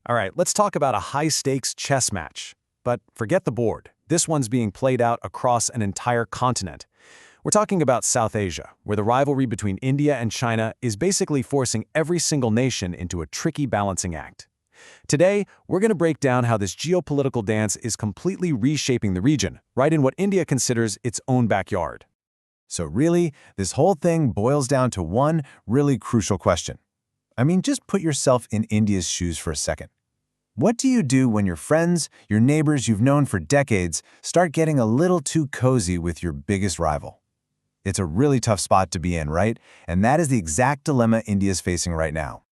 All right, let's talk about a high-stakes chess match. But forget the board. This one's being played out across an entire continent. We're talking about South Asia, where the rivalry between India and China is basically forcing every single nation into a tricky balancing act. Today, we're going to break down how this geopolitical dance is completely reshaping the region, right in what India considers its own backyard. So really, this whole thing boils down to one really crucial question. I mean, just put yourself in India's shoes for a second. What do you do when your friends, your neighbors you've known for decades, start getting a little too cozy with your biggest rival? It's a really tough spot to be in, right? And that is the exact dilemma India's facing right now.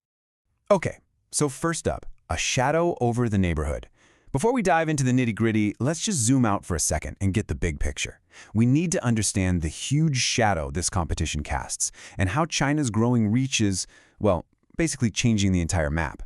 Okay, so first up, a shadow over the neighborhood. Before we dive into the nitty-gritty, let's just zoom out for a second and get the big picture. We need to understand the huge shadow this competition casts and how China's growing reach is, well, basically changing the entire map.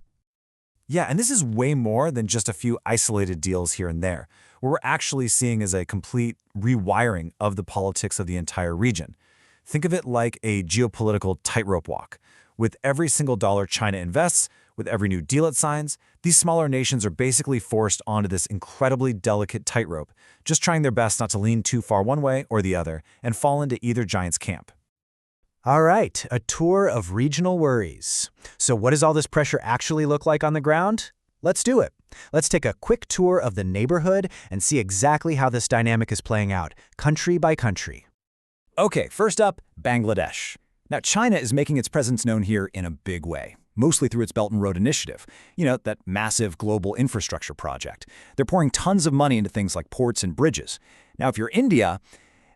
Yeah, and this is way more than just a few isolated deals here and there. What we're actually seeing is a complete rewiring of the politics of the entire region. Think of it like a geopolitical tightrope walk. With every single dollar China invests, with every new deal it signs, these smaller nations are basically forced onto this incredibly delicate tightrope, just trying their best not to lean too far one way or the other and fall into either giant's camp. All right, a tour of regional worries. So what does all this pressure actually look like on the ground? Let's do it. Let's take a quick tour of the neighborhood and see exactly how this dynamic is playing out, country by country. Okay, first up, Bangladesh. Now, China is making its presence known here in a big way, mostly through its Belt and Road Initiative, that massive global infrastructure project. They're pouring tons of money into things like ports and bridges. Now, if you're India,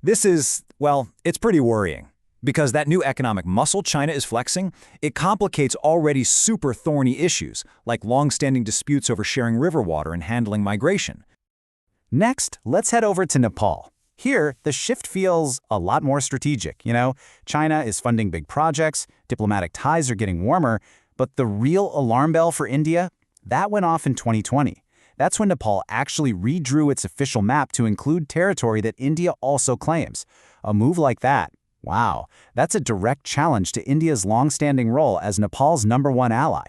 this is, well, it's pretty worrying. Because that new economic muscle China is flexing, it complicates already super thorny issues, like long-standing disputes over sharing river water and handling migration. Next, let's head over to Nepal. Here, the shift feels a lot more strategic. China is funding big projects, diplomatic ties are getting warmer, but the real alarm bell for India, that went off in 2020. That's when Nepal actually redrew its official map to include territory that India also claims. A move like that, wow, that's a direct challenge to India's long-standing role as Nepal's #1 ally.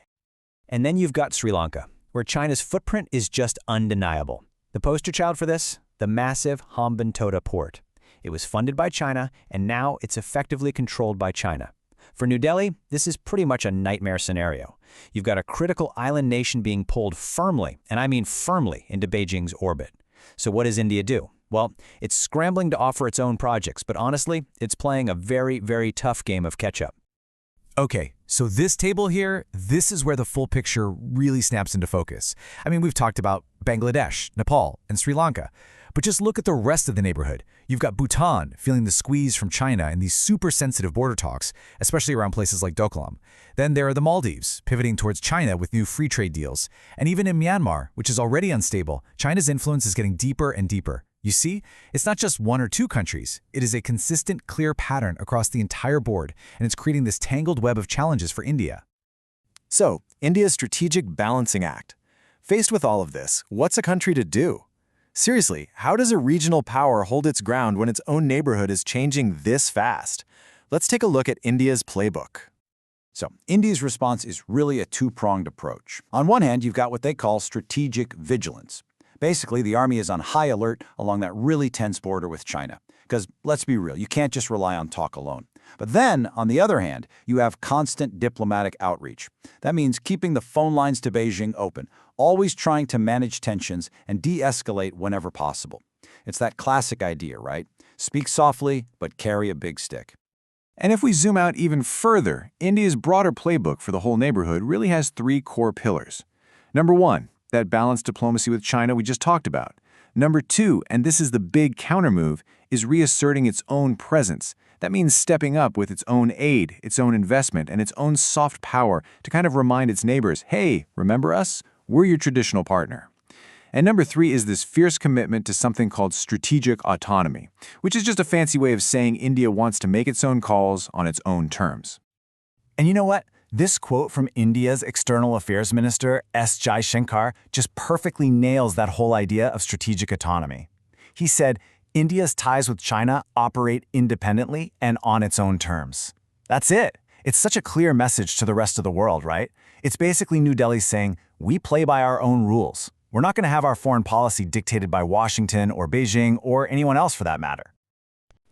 And then you've got Sri Lanka, where China's footprint is just undeniable. The poster child for this? The massive Hambantota port. It was funded by China, and now it's effectively controlled by China. For New Delhi, this is pretty much a nightmare scenario. You've got a critical island nation being pulled firmly, and I mean firmly, into Beijing's orbit. So what does India do? Well, it's scrambling to offer its own projects, but honestly, it's playing a very, very tough game of catch-up. Okay, so this table here, this is where the full picture really snaps into focus. I mean, we've talked about Bangladesh, Nepal, and Sri Lanka, but just look at the rest of the neighborhood. You've got Bhutan feeling the squeeze from China in these super sensitive border talks, especially around places like Doklam. Then there are the Maldives, pivoting towards China with new free trade deals. And even in Myanmar, which is already unstable, China's influence is getting deeper and deeper. You see, it's not just one or two countries. It is a consistent, clear pattern across the entire board, and it's creating this tangled web of challenges for India. So, India's strategic balancing act. Faced with all of this, what's a country to do? Seriously, how does a regional power hold its ground when its own neighborhood is changing this fast? Let's take a look at India's playbook. So, India's response is really a two-pronged approach. On one hand, you've got what they call strategic vigilance. Basically, the army is on high alert along that really tense border with China. Because, let's be real, you can't just rely on talk alone. But then, on the other hand, you have constant diplomatic outreach. That means keeping the phone lines to Beijing open, always trying to manage tensions and de-escalate whenever possible. It's that classic idea, right? Speak softly, but carry a big stick. And if we zoom out even further, India's broader playbook for the whole neighborhood really has three core pillars. Number one, that balanced diplomacy with China we just talked about. Number two, and this is the big countermove, is reasserting its own presence. That means stepping up with its own aid, its own investment, and its own soft power to kind of remind its neighbors, hey, remember us? We're your traditional partner. And number three is this fierce commitment to something called strategic autonomy, which is just a fancy way of saying India wants to make its own calls on its own terms. And you know what? This quote from India's External Affairs Minister, S. Jaishankar, just perfectly nails that whole idea of strategic autonomy. He said, India's ties with China operate independently and on its own terms. That's it. It's such a clear message to the rest of the world, right? It's basically New Delhi saying, We play by our own rules. We're not going to have our foreign policy dictated by Washington or Beijing or anyone else for that matter.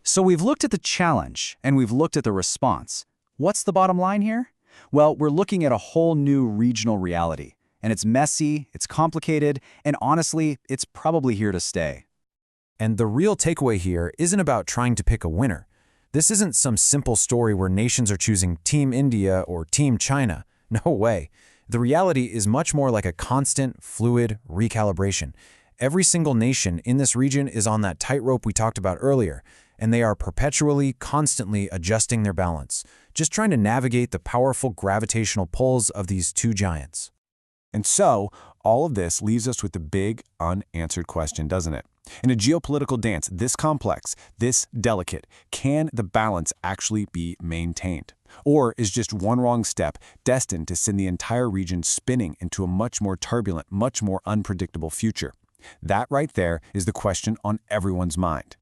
So we've looked at the challenge, and we've looked at the response. What's the bottom line here? Well, we're looking at a whole new regional reality. And it's messy, it's complicated, and honestly, it's probably here to stay. And the real takeaway here isn't about trying to pick a winner. This isn't some simple story where nations are choosing Team India or Team China. No way. The reality is much more like a constant, fluid recalibration. Every single nation in this region is on that tightrope we talked about earlier, and they are perpetually, constantly adjusting their balance, just trying to navigate the powerful gravitational pulls of these two giants. And so, all of this leaves us with the big, unanswered question, doesn't it? In a geopolitical dance this complex, this delicate, can the balance actually be maintained? Or is just one wrong step destined to send the entire region spinning into a much more turbulent, much more unpredictable future? That right there is the question on everyone's mind.